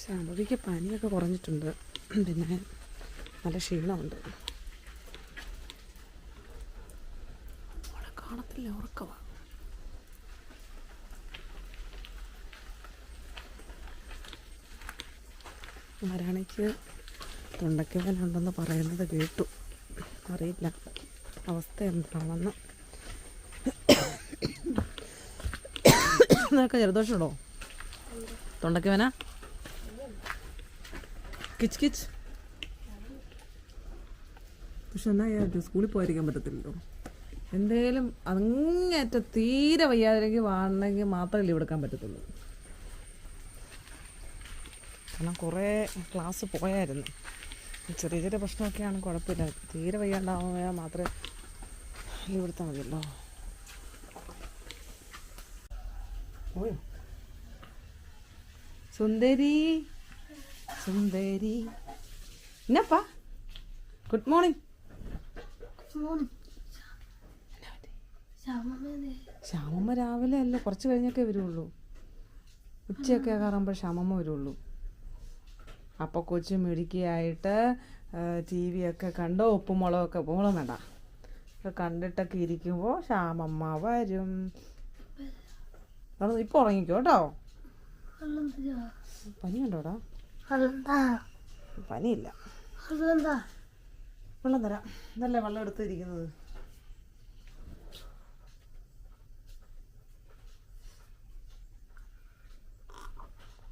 ശാമ്പവിക്ക് പനിയൊക്കെ കുറഞ്ഞിട്ടുണ്ട്, പിന്നെ നല്ല ക്ഷീണമുണ്ട്. അവിടെ കാണത്തില്ല, ഉറക്കവാ. മരാണിക്ക് തൊണ്ടയ്ക്കുവേദനയുണ്ടെന്ന് പറയുന്നത് കേട്ടു, അറിയില്ല അവസ്ഥ എന്താണെന്ന്. നിനക്ക് ജലദോഷമുണ്ടോ? തൊണ്ടയ്ക്കുവേദന? കിച്ച് കിച്ച്. പക്ഷെ എന്നാൽ സ്കൂളിൽ പോയിരിക്കാൻ പറ്റത്തില്ലല്ലോ. എന്തേലും അങ്ങേറ്റം തീരെ വയ്യാതിരിക്കും വാണെങ്കിൽ മാത്രമേ ലീവ് എടുക്കാൻ പറ്റത്തുള്ളൂ. കാരണം കുറേ ക്ലാസ് പോയായിരുന്നു. ചെറിയ ചെറിയ പ്രശ്നമൊക്കെയാണ്, കുഴപ്പമില്ല. തീരെ വയ്യാണ്ടാവുമ്പോൾ മാത്രമേ ലീവ് എടുത്താൽ മതിയല്ലോ. ഓയോ സുന്ദരി സുന്ദരി, എന്നപ്പാ ഗുഡ് മോർണിംഗ്. ശ്യാമമ്മ രാവിലെ അല്ല, കുറച്ച് കഴിഞ്ഞൊക്കെ വരുള്ളൂ. ഉച്ചയൊക്കെ കയറുമ്പോൾ ശ്യാമമ്മ വരുള്ളൂ. അപ്പോൾ കൊച്ചു മിടുക്കിയായിട്ട് ടി വി ഒക്കെ കണ്ടോ, ഉപ്പും മുളകൊക്കെ മുളകും വേണ്ട ഒക്കെ കണ്ടിട്ടൊക്കെ ഇരിക്കുമ്പോൾ ശ്യാമമ്മ വരും. ഇപ്പോൾ ഉറങ്ങിക്കോ കേട്ടോ. പനിയുണ്ടോടാ? പനിയില്ല. വെള്ളം തരാം. ഇതല്ലേ വെള്ളം എടുത്തിരിക്കുന്നത്.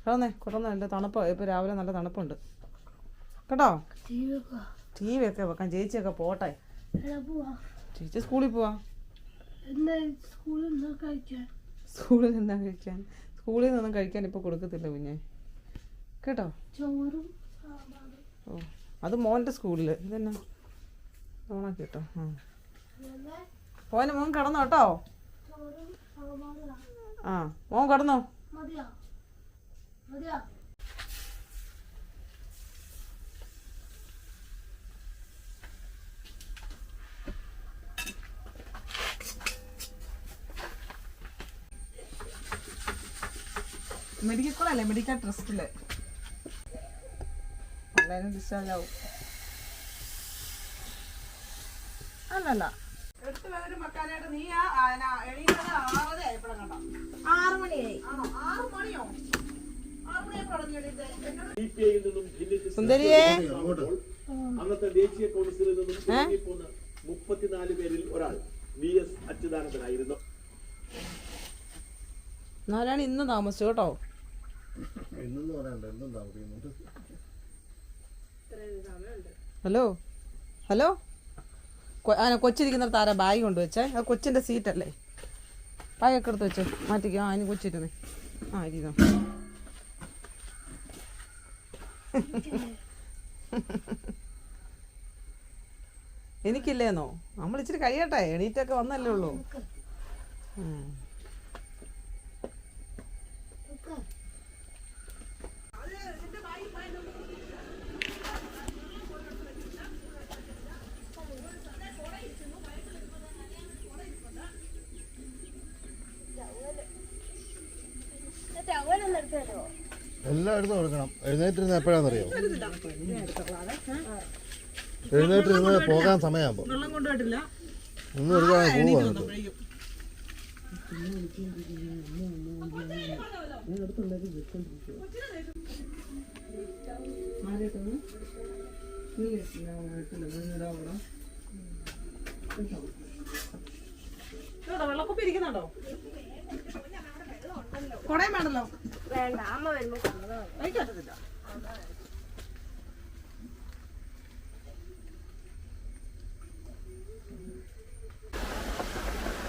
കിടന്നേ കിടന്നേ, നല്ല തണുപ്പ്. ഇപ്പോൾ രാവിലെ നല്ല തണുപ്പുണ്ട് കേട്ടോ. ടി വി ഒക്കെ വെക്കാം. ചേച്ചിയൊക്കെ പോട്ടെ. ചേച്ചി സ്കൂളിൽ പോവാ. സ്കൂളിൽ എന്താ കഴിക്കാൻ? സ്കൂളിൽ നിന്നും കഴിക്കാൻ ഇപ്പോൾ കൊടുക്കത്തില്ല കുഞ്ഞെ, കേട്ടോ. ഓ, അത് മോൻ്റെ സ്കൂളിൽ. ഇതെന്നാ ഓണാക്കി കേട്ടോ. മോൻ കിടന്നോ കേട്ടോ. ആ, മോൻ കിടന്നോ. മെഡിക്കൽ കോളല്ലേ, മെഡിക്കൽ ട്രസ്റ്റില് എല്ലാവരും ഡിസ്ചാർജ് ആവും. അല്ലല്ല 8 പേരും വെക്കാനായിട്ട് നീ എണീറ്റത് 6:30 ആയപ്പോഴും കണ്ടോ? 6 മണിയായി. ആണോ? 6 മണിയോ? 6 മണിയായി. സുന്ദരിയെ, അന്നത്തെ ദേശീയ കൗൺസിലിൽ നിന്നും 34 പേരിൽ ഒരാൾ VS അച്യുതാനന്ദനായിരുന്നു. നാലാണ് ഇന്ന് താമസിച്ചു കേട്ടോ. ഹലോ ഹലോ, കൊച്ചിരിക്കുന്നിടത്ത് ആരാ ബാഗ് കൊണ്ടുവച്ചേ? അത് കൊച്ചിൻ്റെ സീറ്റല്ലേ? ബാഗൊക്കെ എടുത്ത് വെച്ചോ, മാറ്റിക്കോ. അതിന് കൊച്ചിരുന്നേ. ആ ഇരിക്കോ. എനിക്കില്ലേന്നോ? നമ്മൾ ഇച്ചിരി കഴിയട്ടെ, എണീറ്റൊക്കെ വന്നല്ലേ ഉള്ളൂ. എല്ലായിടത്തും കൊടുക്കണം. എഴുന്നേറ്റിരുന്ന് എപ്പോഴാണെന്നറിയോ? എഴുന്നേറ്റിരുന്ന് പോകാൻ സമയമാകുമ്പോൾ ഒന്നും എടുക്കാൻ പോവാ. വെള്ളക്കുപ്പി ഇരിക്കുന്നുണ്ടോ? കൊടയും വേണ്ടല്ലോ. വേണ്ട, അമ്മ വരുമ്പോ കഴിക്കത്തില്ല.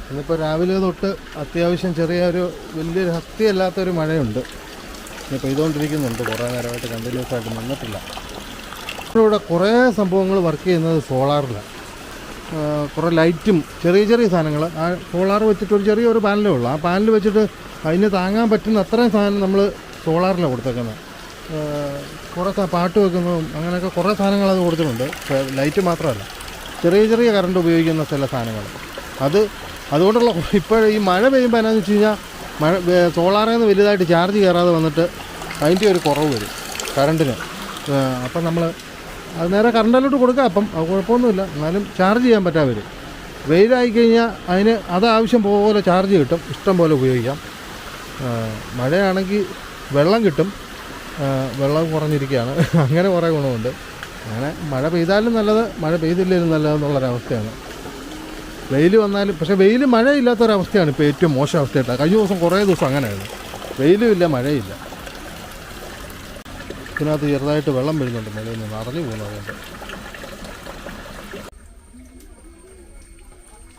ഇന്നിപ്പോൾ രാവിലെ തൊട്ട് അത്യാവശ്യം ചെറിയൊരു വലിയൊരു ശക്തിയല്ലാത്തൊരു മഴയുണ്ട്. ഇപ്പോൾ പെയ്തുകൊണ്ടിരിക്കുന്നുണ്ട്. കുറേ നേരമായിട്ട് കണ്ടിന്യൂസ് ആയിട്ട് നിന്നിട്ടില്ല. ഇവിടെ കുറേ സംഭവങ്ങൾ വർക്ക് ചെയ്യുന്നത് സോളാറിലാണ്. കുറേ ലൈറ്റും ചെറിയ ചെറിയ സാധനങ്ങൾ ആ സോളാർ വെച്ചിട്ട് ഒരു ചെറിയൊരു പാനലേ ഉള്ളൂ. ആ പാനൽ വെച്ചിട്ട് അതിന് താങ്ങാൻ പറ്റുന്ന അത്രയും സാധനം നമ്മൾ സോളാറിലാണ് കൊടുത്തേക്കുന്നത്. കുറേ പാട്ട് വെക്കുന്നതും അങ്ങനെയൊക്കെ കുറേ സാധനങ്ങൾ അത് കൊടുത്തിട്ടുണ്ട്. ലൈറ്റ് മാത്രമല്ല, ചെറിയ ചെറിയ കറണ്ട് ഉപയോഗിക്കുന്ന ചില സാധനങ്ങൾ. അതുകൊണ്ടുള്ള ഇപ്പോൾ ഈ മഴ പെയ്യുമ്പോൾ എന്നാന്ന് വെച്ച് കഴിഞ്ഞാൽ സോളാറിൽ നിന്ന് വലുതായിട്ട് ചാർജ് കയറാതെ വന്നിട്ട് അതിൻ്റെ ഒരു കുറവ് വരും. കറണ്ടിന്. അപ്പം നമ്മൾ അത് നേരെ കറണ്ടിലോട്ട് കൊടുക്കാം. അപ്പം അത് കുഴപ്പമൊന്നുമില്ല. എന്നാലും ചാർജ് ചെയ്യാൻ പറ്റാതെ വരും. വെയിലായി കഴിഞ്ഞാൽ അതിന് ആവശ്യം പോലെ ചാർജ് കിട്ടും, ഇഷ്ടം പോലെ ഉപയോഗിക്കാം. മഴയാണെങ്കിൽ വെള്ളം കിട്ടും, വെള്ളം കുറഞ്ഞിരിക്കുകയാണ്. അങ്ങനെ കുറേ ഗുണമുണ്ട്. അങ്ങനെ മഴ പെയ്താലും നല്ലത്, മഴ പെയ്തില്ലെങ്കിലും നല്ലതെന്നുള്ളൊരവസ്ഥയാണ്. വെയിൽ വന്നാലും, പക്ഷേ വെയിൽ മഴയില്ലാത്തൊരവസ്ഥയാണ് ഇപ്പോൾ ഏറ്റവും മോശം അവസ്ഥയായിട്ട്. കഴിഞ്ഞ ദിവസം കുറേ ദിവസം അങ്ങനെയായിരുന്നു, വെയിലും ഇല്ല മഴയില്ല. ഇതിനകത്ത് ചെറുതായിട്ട് വെള്ളം വരുന്നുണ്ട്, മഴയിൽ നിന്ന് നിറഞ്ഞു പോകുന്നു. അതുകൊണ്ട്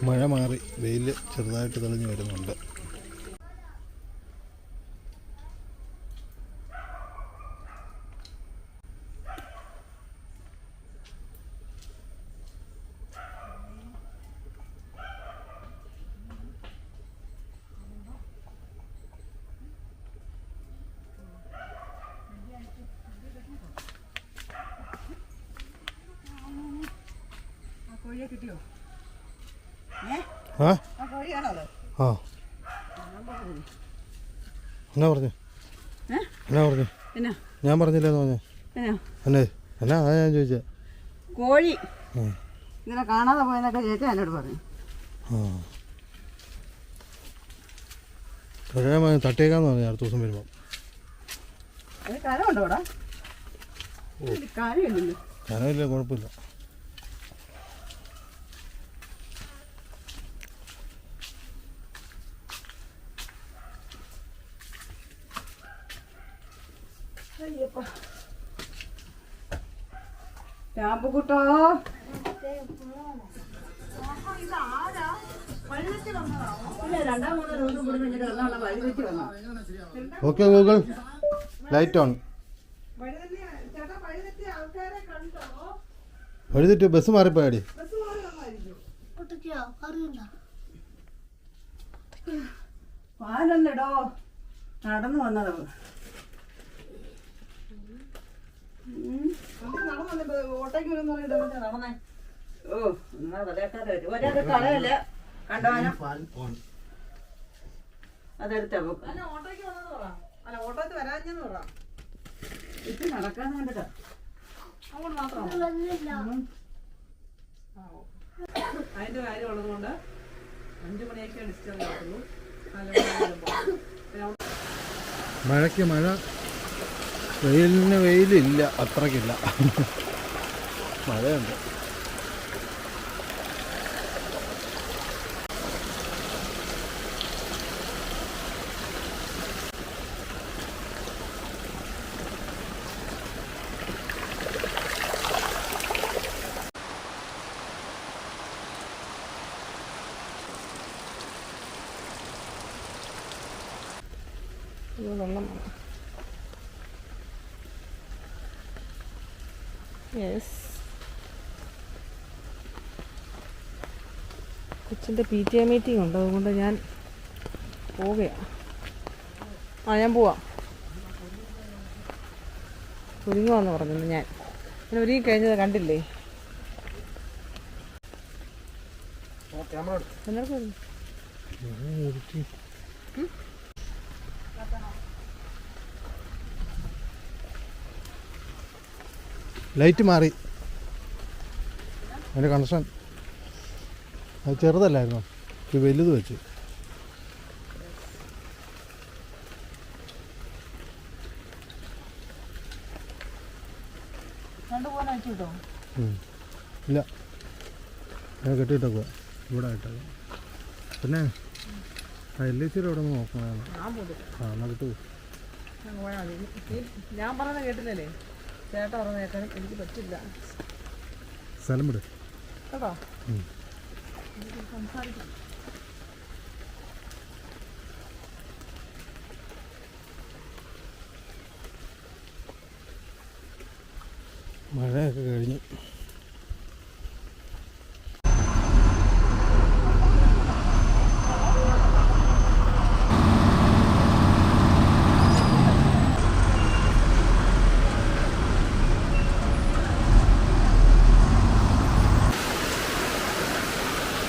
മഴ മാറി വെയിൽ ചെറുതായിട്ട് തെളിഞ്ഞു വരുന്നുണ്ട്. കിട്ടിയോ? ആ കോഴിയാണോ? ആ എന്നാ പറഞ്ഞു ഞാൻ പറഞ്ഞില്ലെന്ന് പറഞ്ഞു. എന്നാ അതാ ഞാൻ ചോദിച്ചത്. കോഴി ഇങ്ങനെ കാണാതെ പോയെന്നൊക്കെ ചേച്ചി എന്നോട് പറഞ്ഞു. തട്ടേക്കാന്ന് പറഞ്ഞു അടുത്ത ദിവസം വരുമ്പോൾ. അത് കരമുണ്ടോ ഇവിടെ? കാര്യമില്ലല്ലോ. കരമില്ല, കുഴപ്പമില്ല. ചാമ്പുക്കുട്ടോ, ഓക്കെ ഗൂഗിൾ ലൈറ്റ് ഓൺ. വഴിതെറ്റി ബസ് മാറിപ്പോയാടി. പാലല്ലടോ, നടന്നു വന്നതോ. നടന്നേ. ഓ എന്നാ വിലക്കാതെ ഒരാൾ കളയല്ല കണ്ടവാനം അതെടുത്താ ഓട്ടോക്ക് വരാഞ്ഞെന്ന് പറ. ഇത് നടക്കാന്ന് കണ്ടിട്ടാ അങ്ങോട്ട് മാത്രം അതിന്റെ കാര്യം ഉള്ളത് കൊണ്ട് 5 മണിയൊക്കെ ഡിസ്റ്റർബ് ആക്കുന്നു. മഴയ്ക്ക് മഴ, വെയിലിന് വെയിലില്ല, അത്രയ്ക്കില്ല. മഴയുണ്ട്. വെള്ളം യെസ്. കൊച്ചിൻ്റെ PTA മീറ്റിംഗ് ഉണ്ട്, അതുകൊണ്ട് ഞാൻ പോവുകയാണ്. ഞാൻ പോവാം. ഒരുങ്ങുവാന്ന് പറഞ്ഞത് ഞാൻ ഒരുങ്ങി കഴിഞ്ഞത് കണ്ടില്ലേ? എല്ലാവർക്കും ലൈറ്റ് മാറി, അതിൻ്റെ കണക്ഷൻ അത് ചെറുതല്ലായിരുന്നോ, ഇത് വലുത് വെച്ച്. ഇല്ല, ഞാൻ കെട്ടിയിട്ടേക്കുക ഇവിടെ ആയിട്ടേക്കാം. പിന്നെ LIC ഇവിടെ ഒന്ന് നോക്കണമാണ്. എന്നാൽ കിട്ടൂ. ഞാൻ പറയുന്നത് കേട്ടില്ലേ? ചേട്ടാ പറഞ്ഞേക്കാൻ എനിക്ക് പറ്റില്ല. സ്ഥലം വിട് കേട്ടോ, സംസാരിക്കാം. മഴയൊക്കെ കഴിഞ്ഞ്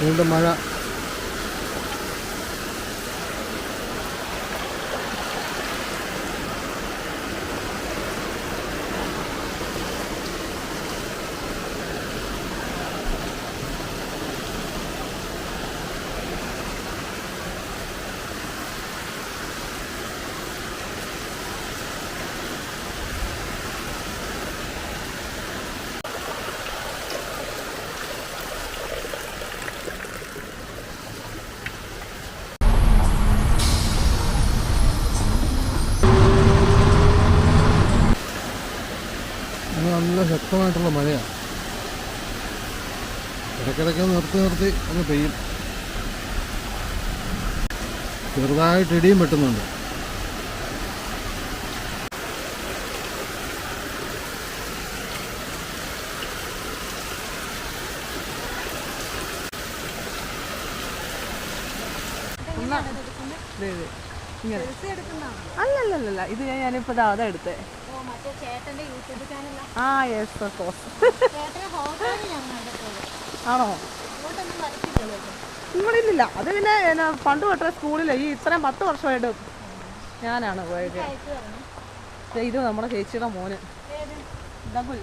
വീണ്ടും മഴ. നല്ല ശക്തമായിട്ടുള്ള മഴയാണ്. ഇടയ്ക്കിടയ്ക്ക് നിർത്തി നിർത്തി ഒന്ന് പെയ്യും. ചെറുതായിട്ട് ഇടിയും വെട്ടുന്നുണ്ട്. അല്ലല്ലല്ല, ഇത് ഞാനിപ്പോൾ അതാ എടുത്തേ. ആ യെസ് ഓഫ് കോഴ്സ്. ആണോ? നിങ്ങളില്ല, അത് പിന്നെ പണ്ട് തൊട്ടേ സ്കൂളിൽ ഈ ഇത്രയും 10 വർഷമായിട്ട് ഞാനാണ് പോയത്. ഇത് നമ്മുടെ ചേച്ചിയുടെ മോന് ഡബിൾ.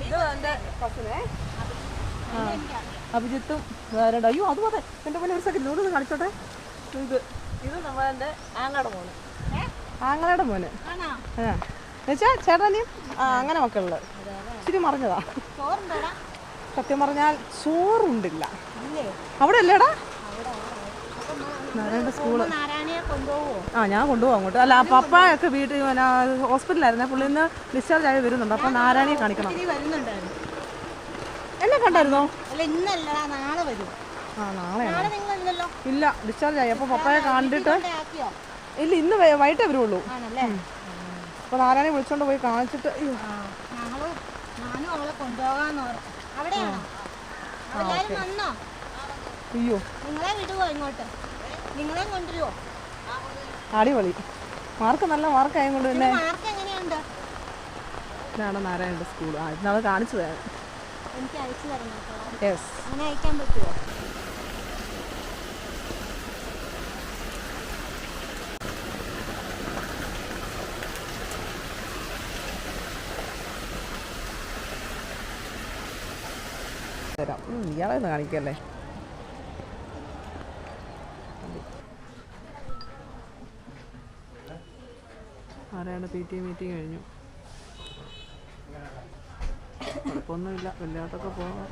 ഇത് എൻ്റെ കസിനെ അഭിജിത്തും വേറെ. അയ്യോ അത് മതി എൻ്റെ പോലെ ഒരു സെക്കൻഡ് ഒന്ന് കാണിച്ചോട്ടെ. ഇത് നമ്മളെൻ്റെ ആങ്ങളയുടെ മോന് എന്നുവെച്ചാൽ ചേട്ടനെയും അങ്ങനെ മക്കളില് ഇച്ചിരി മറിഞ്ഞതാ. സത്യം പറഞ്ഞാൽ ചോറുണ്ടില്ല അവിടെ അല്ലേടാ നാരായണ സ്കൂള്. ഞാൻ കൊണ്ടുപോകാം അങ്ങോട്ട്. അല്ല പപ്പയൊക്കെ വീട്ടിൽ ഹോസ്പിറ്റലായിരുന്നേ, പുള്ളി ഇന്ന് ഡിസ്ചാർജ് ആയി വരുന്നുണ്ട്. അപ്പം നാരായണിയെ കാണിക്കണം. എന്നെ കണ്ടായിരുന്നോ? ആ നാളെയാണ്. ഇല്ല ഡിസ്ചാർജ് ആയി. അപ്പോൾ പപ്പയെ കണ്ടിട്ട് ഇല്ല ഇന്ന് വൈകിട്ടേ വരുള്ളൂ. അപ്പോൾ നാരായണി വിളിച്ചോണ്ട് പോയി കാണിച്ചിട്ട് അയ്യോ അടിപൊളി മാർക്ക്, നല്ല മാർക്കായത് കൊണ്ട് തന്നെ. ഇതാണ് നാരായണൻ്റെ സ്കൂൾ. ഇന്നാൾ കാണിച്ചു തരാം. യെസ് തരാം. ഇയാളെ ഒന്ന് കാണിക്കല്ലേ. ആരാണ് PT മീറ്റിംഗ് കഴിഞ്ഞു. കുഴപ്പമൊന്നുമില്ല, വലിയതൊക്കെ പോകാം.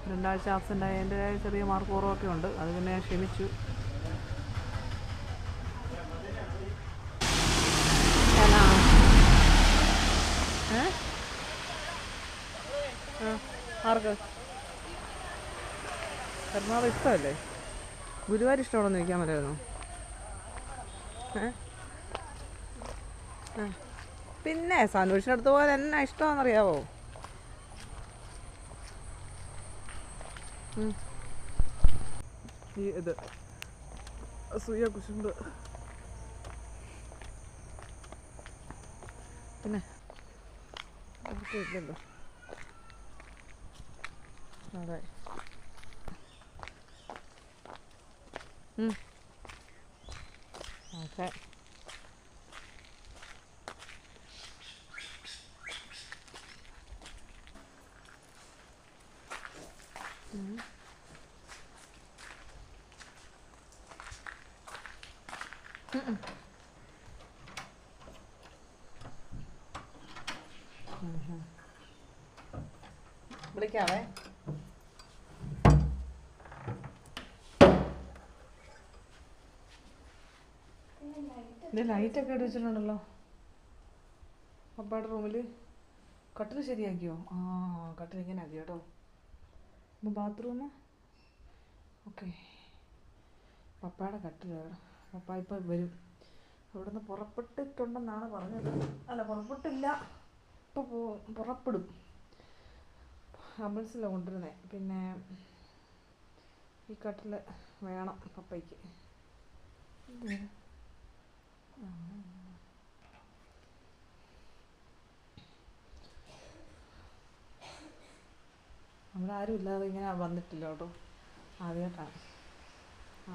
2 ആഴ്ച ആബ്സെൻ്റ് ആയതിൻ്റെതായ ചെറിയ മാർക്ക് കുറവൊക്കെ ഉണ്ട്. അത് പിന്നെ ഞാൻ ക്ഷമിച്ചു. ആർക്ക് എറണാകുളം ഇഷ്ടമല്ലേ? ഗുരുവായൂർ ഇഷ്ടമാണെന്ന് ചോദിക്കാൻ പറ്റായിരുന്നു. പിന്നെ സന്തോഷിൻ്റെ അടുത്ത് പോലെ എന്നാ ഇഷ്ടമാണെന്നറിയാവോ? ഈ ഇത് അസൂയ കുശുമ്പ്. പിന്നെ ഇല്ലല്ലോ. അതെ ഓക്കെ. വിളിക്കാവേ. ലൈറ്റൊക്കെ ഇട്ട് വെച്ചിട്ടുണ്ടല്ലോ പപ്പയുടെ റൂമിൽ. കട്ടിൽ ശരിയാക്കിയോ? ആ കട്ടിൽ ഇങ്ങനെ ആക്കി കേട്ടോ. അപ്പോൾ ബാത്റൂം ഓക്കെ. പപ്പയുടെ കട്ടിൽ പപ്പ ഇപ്പോൾ വരും. അവിടെ നിന്ന് പുറപ്പെട്ടിട്ടുണ്ടെന്നാണ് പറഞ്ഞത്. അല്ല പുറപ്പെട്ടില്ല, ഇപ്പോൾ പുറപ്പെടും. ആംബുലൻസിലാണ് കൊണ്ടുവരുന്നത്. പിന്നെ ഈ കട്ടിൽ വേണം പപ്പയ്ക്ക്. നമ്മളാരും ഇല്ലാതെ ഇങ്ങനെ വന്നിട്ടില്ല കേട്ടോ, ആദ്യമായിട്ടാണ്.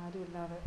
ആരും ഇല്ലാതെ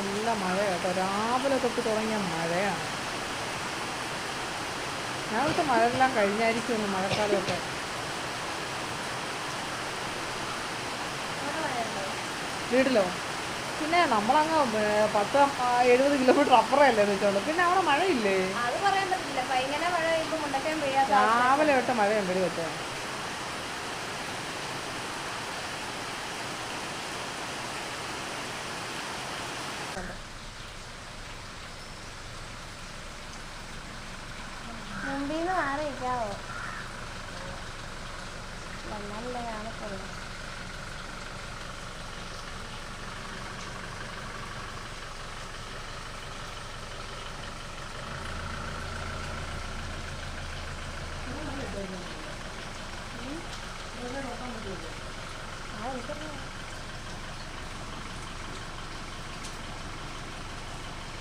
നല്ല മഴ കേട്ടോ. രാവിലെ തൊട്ട് തുടങ്ങിയ മഴയാണ്. ഞങ്ങൾക്ക് മഴയെല്ലാം കഴിഞ്ഞായിരിക്കും മഴക്കാലമൊക്കെ. വീട്ടിലോ? പിന്നെ നമ്മളങ്ങ് 10-70 കിലോമീറ്റർ അപ്പുറമല്ലേ വെച്ചോളൂ. പിന്നെ അവിടെ മഴയില്ലേ? രാവിലെ തൊട്ട് മഴയുണ്ട് വെച്ചോ. മുമ്പിന്ന് മാറി നിൽക്കാവോ? വന്നാലല്ലേ കാണത്തുള്ളൂ.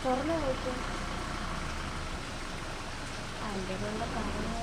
തുറന്നു പോയിട്ട് അതിൻ്റെ കൊണ്ട് പറഞ്ഞു.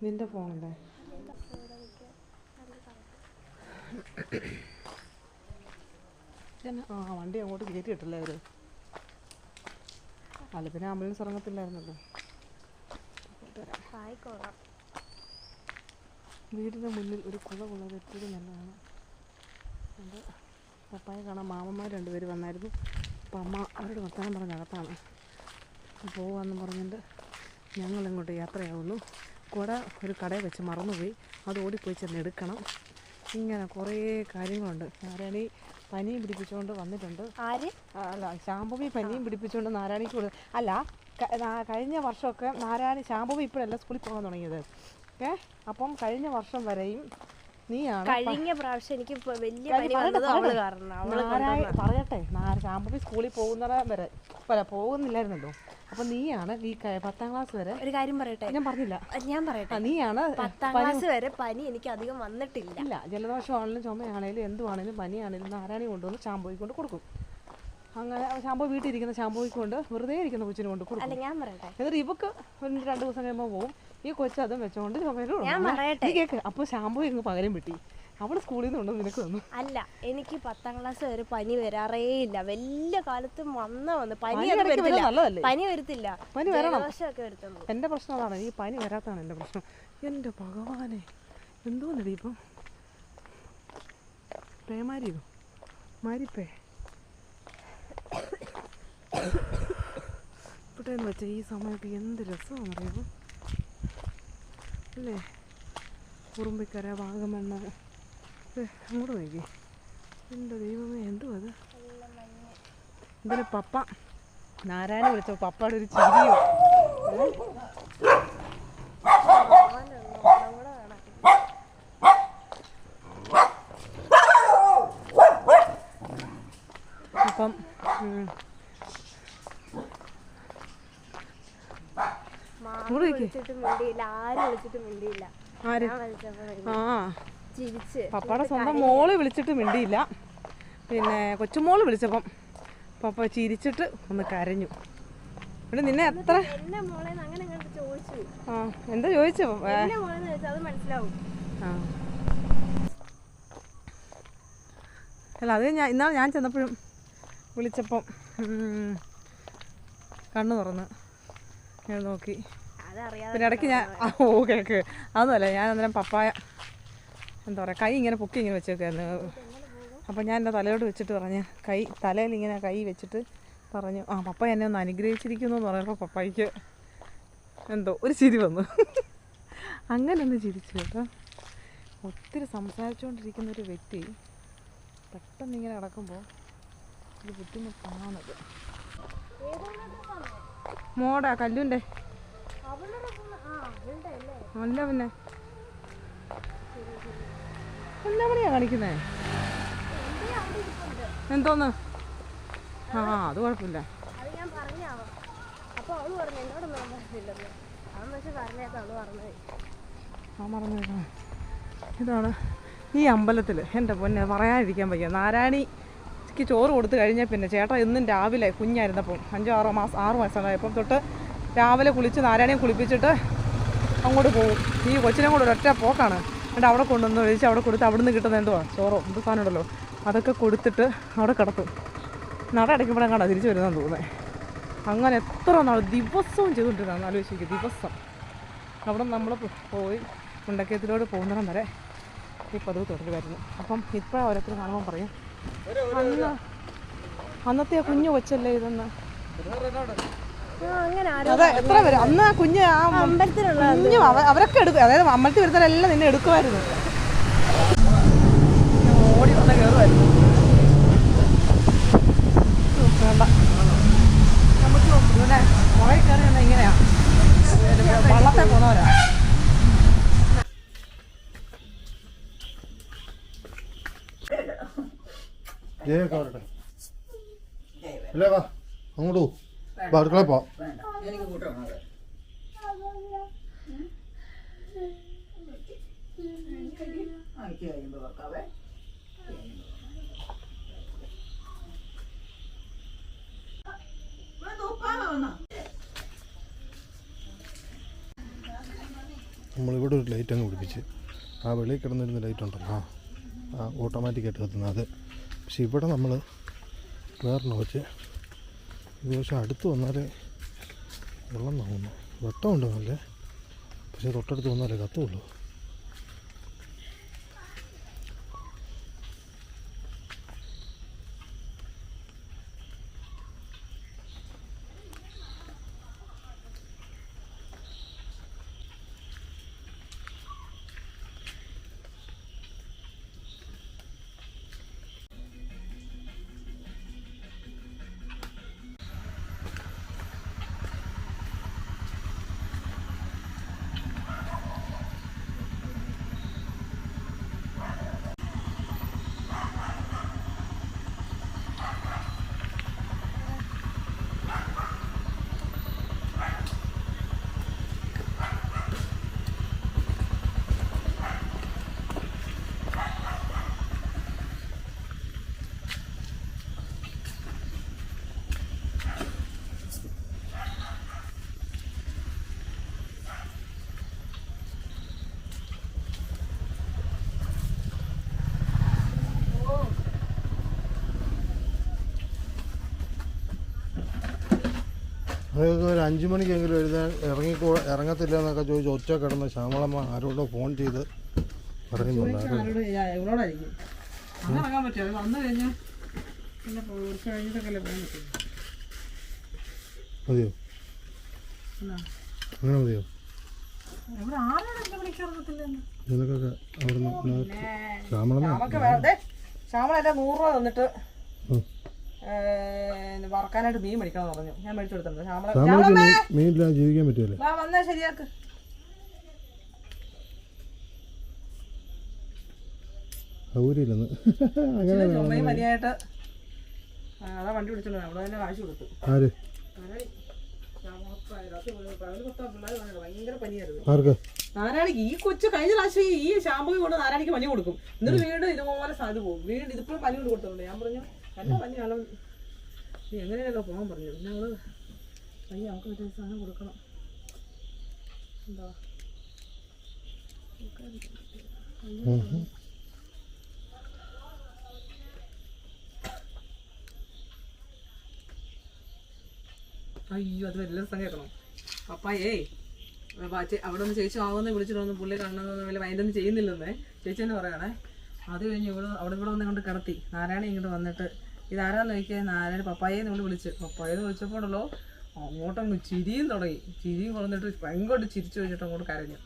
നിന്റെ ഫോണല്ലേ? വണ്ടി അങ്ങോട്ട് കയറ്റി ഇട്ടല്ലേ അവര്? അല്ല പിന്നെ ആംബുലൻസ് ഇറങ്ങത്തില്ലായിരുന്നല്ലോ. വീടിൻ്റെ മുന്നിൽ ഒരു കുളമുള്ളത് എപ്പോഴും നല്ലതാണ്. എൻ്റെ പപ്പായെ കാണാൻ മാമന്മാർ 2 പേര് വന്നായിരുന്നു. അപ്പം അമ്മ അവരോട് വർത്തമാനം പറഞ്ഞകത്താണ്. പോവാന്ന് പറഞ്ഞിട്ട് ഞങ്ങളിങ്ങോട്ട് യാത്രയാവുന്നു. കുട ഒരു കടയിൽ വെച്ച് മറന്നുപോയി. അത് ഓടിപ്പോയി ചെന്ന് എടുക്കണം. ഇങ്ങനെ കുറേ കാര്യങ്ങളുണ്ട്. നാരായണി പനിയും പിടിപ്പിച്ചുകൊണ്ട് വന്നിട്ടുണ്ട്. അല്ല, ശാംഭവി പനിയും പിടിപ്പിച്ചുകൊണ്ട് നാരായണിക്ക് അല്ല, കഴിഞ്ഞ വർഷമൊക്കെ നാരായണി ശാംഭവി ഇപ്പോഴല്ല സ്കൂളിൽ പോകാൻ തുടങ്ങിയത്. അപ്പം കഴിഞ്ഞ വർഷം വരെയും നീയാണ്. കഴിഞ്ഞ പ്രാവശ്യം എനിക്ക് വലിയ പറയട്ടെ, ശാംഭവി സ്കൂളിൽ പോകുന്നത് വരെ പോകുന്നില്ലായിരുന്നല്ലോ. അപ്പൊ നീയാണ് ഈ 10ാം ക്ലാസ് വരെ. ഒരു കാര്യം പറയട്ടെ, ഞാൻ പറയട്ടെ, നീയാണ് 10ാം ക്ലാസ് വരെ പനി എനിക്ക് അധികം വന്നിട്ടില്ല. ഇല്ല, ജലദോഷമാണെങ്കിലും ചുമയാണെങ്കിലും എന്തുവാണെങ്കിലും പനിയാണെങ്കിലും നാരായണി കൊണ്ടുവന്ന് ശാംഭവിക്ക് കൊണ്ട് കൊടുക്കും. അങ്ങനെ ശാംഭവി വീട്ടിൽ ഇരിക്കുന്ന ശാംഭവിക്ക് കൊണ്ട് വെറുതെ ഇരിക്കുന്ന കൊച്ചിന് കൊണ്ട് കൊടുക്കും. ഞാൻ പറയട്ടെ, എന്നിട്ട് ഇവക്ക് 2 ദിവസം കഴിയുമ്പോൾ പോകും. ഈ കൊച്ചു അതും വെച്ചോണ്ട് കേക്ക്. അപ്പോൾ ശാംഭവി ഇങ്ങ് പകരം വിട്ടി. അവള് സ്കൂളിൽ നിന്ന് കൊണ്ടുവന്ന് നിനക്ക് തന്നു. അല്ല, എനിക്ക് 10ാം ക്ലാസ് വരെ പനി വരാറേ ഇല്ല. വലിയ കാലത്ത് വന്ന് പനി വരത്തില്ല. പനി വരണം. എൻ്റെ പ്രശ്നം അതാണ്. ഈ പനി വരാത്തതാണ് എൻ്റെ പ്രശ്നം. എൻ്റെ ഭഗവാനെ, എന്തോന്നടി ഇപ്പം പേമാരിയോ മാരിപ്പേ ഇവിടെ എന്ന് വെച്ചാൽ ഈ സമയത്ത് എന്ത് രസമാണെന്നറിയാമോ അല്ലേ? കുറുമ്പിക്കര, വാഗമണ്ണ, അങ്ങോട്ട് നോക്കി. എൻ്റെ ദൈവമേ, എന്തുവാ അത്? ഇതിന് പപ്പ നാരായണ വിളിച്ചോ, പപ്പയുടെ ഒരു ചിരിയോ. അപ്പം മാമ വിളിച്ചിട്ട് മിണ്ടിയില്ല, ആരും വിളിച്ചിട്ട് മിണ്ടിയില്ല. ആര്? ഞാൻ വിളിച്ചപ്പോ ആ ചിരിച്ച്. പപ്പയുടെ സ്വന്തം മോള് വിളിച്ചിട്ട് മിണ്ടിയില്ല. പിന്നെ കൊച്ചുമോള് വിളിച്ചപ്പം പപ്പ ചിരിച്ചിട്ട് ഒന്ന് കരഞ്ഞു. ഇവിടെ നിന്നെ എത്ര എന്നെ മോളേന്ന് അങ്ങനെ അങ്ങോട്ട് ചോദിച്ചു. ആ എന്താ ചോദിച്ചോ? എന്നെ മോളെന്ന് ചോദിച്ചാൽ അത് മനസ്സിലാവും. ആ അല്ല അത് ഇന്നാൾ ഞാൻ ചെന്നപ്പോഴും വിളിച്ചപ്പം കണ്ണു തുറന്ന് ഞാൻ നോക്കി. അതറിയാതെ പിന്നെ ഇടയ്ക്ക് ഞാൻ കേൾക്ക് അതൊന്നുമല്ല, ഞാൻ അന്നേരം പപ്പായ എന്താ പറയുക കൈ ഇങ്ങനെ പൊക്കി ഇങ്ങനെ വെച്ചേക്കായിരുന്നു. അപ്പം ഞാൻ എൻ്റെ തലയോട് വെച്ചിട്ട് പറഞ്ഞ് തലയിൽ ഇങ്ങനെ കൈ വെച്ചിട്ട് പറഞ്ഞു പപ്പ എന്നെ ഒന്ന് അനുഗ്രഹിച്ചിരിക്കുന്നു എന്ന് പറഞ്ഞപ്പോൾ പപ്പായ്ക്ക് എന്തോ ഒരു ചിരി വന്നു. അങ്ങനെ ഒന്ന് ചിരിച്ചു കേട്ടോ. ഒത്തിരി സംസാരിച്ചുകൊണ്ടിരിക്കുന്ന ഒരു വ്യക്തി പെട്ടെന്ന് ഇങ്ങനെ നടക്കുമ്പോൾ ഒരു ബുദ്ധിമുട്ടാണത്. മോടാ കല്ലുൻ്റെ അല്ല പിന്നെ എന്താ പണിയാ കാണിക്കുന്നേ? എന്തോന്ന്? അത് കുഴപ്പമില്ല. അത് ഞാൻ പറഞ്ഞാവോ. അപ്പൊ അവള് പറഞ്ഞു എന്നോടൊന്നും പറഞ്ഞില്ലെന്ന്. അവൻ പക്ഷെ പറഞ്ഞേത്ത അവള് പറഞ്ഞത്. പറഞ്ഞേക്കാം. ഇതാണ് ഈ അമ്പലത്തിൽ എൻ്റെ പൊന്നെ പറയാതിരിക്കാൻ വയ്യ. നാരായണിക്ക് ചോറ് കൊടുത്തു കഴിഞ്ഞാൽ പിന്നെ ചേട്ടാ എന്നും രാവിലെ കുഞ്ഞായിരുന്നപ്പം 5-6 മാസമായപ്പം തൊട്ട് രാവിലെ കുളിച്ച് നാരായണിയെ കുളിപ്പിച്ചിട്ട് അങ്ങോട്ട് പോകും. ഈ കൊച്ചിനെ കൂടെ ഒരൊറ്റ പോക്കാണ്. എന്നിട്ട് അവിടെ കൊണ്ടുവന്ന് ഒഴിച്ച് അവിടെ കൊടുത്ത് അവിടെ നിന്ന് കിട്ടുന്ന എന്തുവാ ചോറോ എന്ത് സാധനം ഉണ്ടല്ലോ അതൊക്കെ കൊടുത്തിട്ട് അവിടെ കിടത്തും. നട അടയ്ക്കുമ്പോഴാണ് കാണാം തിരിച്ചു വരുന്നതെന്ന് തോന്നുന്നത്. അങ്ങനെ എത്ര നാൾ ദിവസവും ചെയ്തുകൊണ്ടിരുന്നതാണ്. ആലോചിക്കുക ദിവസം. അവിടെ നമ്മൾ പോയി മുണ്ടക്കയത്തിലോട് പോകുന്നിടം വരെ ഈ പതിവ് തുടരുമായിരുന്നു. അപ്പം ഇപ്പോഴും ഓരോരുത്തർ കാണുമ്പോൾ പറയും അന്നത്തെ ആ കുഞ്ഞു കൊച്ചല്ലേ ഇതെന്ന്. അതെ എത്ര പേര് അന്ന് ആ കുഞ്ഞ് ആ അമ്പലത്തിലുള്ള കുഞ്ഞു അവരൊക്കെ എടുക്കും. അതായത് അമ്പലത്തിൽ വരുന്നവരെല്ലാം നിന്നെ എടുക്കുമായിരുന്നു. ഓടി വന്ന് കയറുമായിരുന്നു. വേണ്ട നമുക്ക് പിന്നെ പുറകെ കയറി വന്നാൽ ഇങ്ങനെയാ വള്ളത്തെ പോകുന്നവരാ. ജയക്കാവട്ടെ അല്ലേ വാ അങ്ങോട്ട് അടുക്കള പോ. എനിക്ക് കൂട്ടണം കഴിയുമ്പോൾ വെക്കാവേ. നമ്മളിവിടെ ഒരു ലൈറ്റ് അങ്ങ് പിടിപ്പിച്ച് ആ വെളിയിൽ കിടന്നിരുന്ന ലൈറ്റ് ഉണ്ടല്ലോ ആ ഓട്ടോമാറ്റിക്കായിട്ട് കത്തുന്നത് അത്. പക്ഷെ ഇവിടെ നമ്മൾ വേറെ വെച്ച് ഇത് പക്ഷേ അടുത്ത് വന്നാലേ വെള്ളം തോന്നുന്നു. വെട്ടമുണ്ട് നല്ല, പക്ഷേ തൊട്ടടുത്ത് വന്നാലേ കത്തുള്ളൂ. അതൊക്കെ ഒരു 5 മണിക്കെങ്കിലും ഇറങ്ങത്തില്ല എന്നൊക്കെ ചോദിച്ച് ഒച്ച കിടന്ന് ശ്യാമളമ്മ ആരോടോ ഫോൺ ചെയ്ത് പറയുന്നുണ്ട്. ഇവളോടായിരിക്കും അങ്ങനെ ഇറങ്ങാൻ പറ്റുമോ? വന്നു കഴിഞ്ഞാൽ പിന്നെ കുറച്ച് കഴിഞ്ഞിട്ടൊക്കെ പോകാൻ പറ്റും. മതിയോ? അങ്ങനെ മതിയോ? ഇവിടെ ആരോട് 5 മണിക്ക് ഇറങ്ങത്തില്ലെന്ന് നിനക്കൊക്കെ അവിടെ ശ്യാമളമ്മ ശ്യാമള 100 രൂപ തന്നിട്ട് വറക്കാനായിട്ട് മീൻ മേടിക്കണം പറഞ്ഞു. ഞാൻ മേടിച്ചു കൊടുത്തിട്ടുണ്ട്. ശ്യാമളയ്ക്ക് മീനില്ലാതെ ജീവിക്കാൻ പറ്റുമല്ലേ? വന്നേ ശരിയാക്ക്. സൗകര്യമില്ലെന്ന് അങ്ങനെ ചുമയും മതിയായിട്ട് അതാ വണ്ടി വിളിച്ചോണ്ട് അവിടെ തന്നെ കാശ് കൊടുത്തു. ആര് ഭയങ്കര പനിയായിരുന്നു ആർക്ക്? നാരായണിക്ക്. ഈ കൊച്ചു കഴിഞ്ഞ പ്രാവശ്യം ഈ ഷാമ്പൂ കൊണ്ട് നാരായണിക്ക് പനി കൊടുക്കും, എന്നിട്ട് വീണ്ടും ഇതുപോലെ സാധനം പോകും. വീണ്ടും ഇതിപ്പോഴും പനി കൊണ്ട് കൊടുത്തോണ്ട് ഞാൻ പറഞ്ഞു എന്റെ പനിയാണോ നീ എങ്ങനെയൊക്കെ പോകാൻ പറഞ്ഞു. പിന്നെ അവള് പനി അവൾക്ക് മറ്റേ സാധനം കൊടുക്കണം. എന്താ അയ്യോ അത് വലിയ ദിവസം കേൾക്കണം. പപ്പായേ അവിടെ ഒന്ന് ചേച്ചി ആവുന്ന വിളിച്ചിട്ടൊന്ന് പുള്ളി കാണണമെന്ന് വലിയ മൈൻഡൊന്നും ചെയ്യുന്നില്ലെന്നേ ചേച്ചി തന്നെ പറയണേ. അത് കഴിഞ്ഞ് അവിടെ വന്ന് കൊണ്ട് കിടത്തി. നാരായണ ഇങ്ങോട്ട് വന്നിട്ട് ഇതാരാന്ന് ചോദിക്കാൻ നാരായണ പപ്പായെന്ന് ഇവിടെ വിളിച്ച്. പപ്പായെന്ന് വിളിച്ചപ്പോഴല്ലോ അങ്ങോട്ടങ്ങ് ചിരിയും തുടങ്ങി. ചിരിയും കുറഞ്ഞിട്ട് ഭയങ്കര ചിരിച്ചു കഴിഞ്ഞിട്ട് അങ്ങോട്ട് കരഞ്ഞു.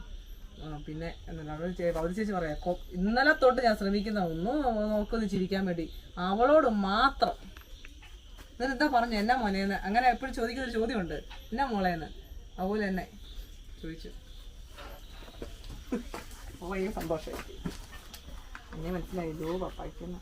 പിന്നെ അവര് ചേച്ചി പറയാം ഇന്നലെ തൊട്ട് ഞാൻ ശ്രമിക്കുന്ന ഒന്നും നോക്കൊന്ന് ചിരിക്കാൻ വേണ്ടി അവളോട് മാത്രം. എന്നിട്ട് എന്താ പറഞ്ഞു എന്നാ മോനേന്ന് അങ്ങനെ എപ്പോഴും ചോദിക്കുന്നൊരു ചോദ്യമുണ്ട്, എന്നാ മോളേന്ന്. അതുപോലെ തന്നെ ചോദിച്ചു. ഭയങ്കര സന്തോഷമായി. എന്നെ മനസ്സിലായല്ലോ പപ്പായ്ക്കെന്ന്.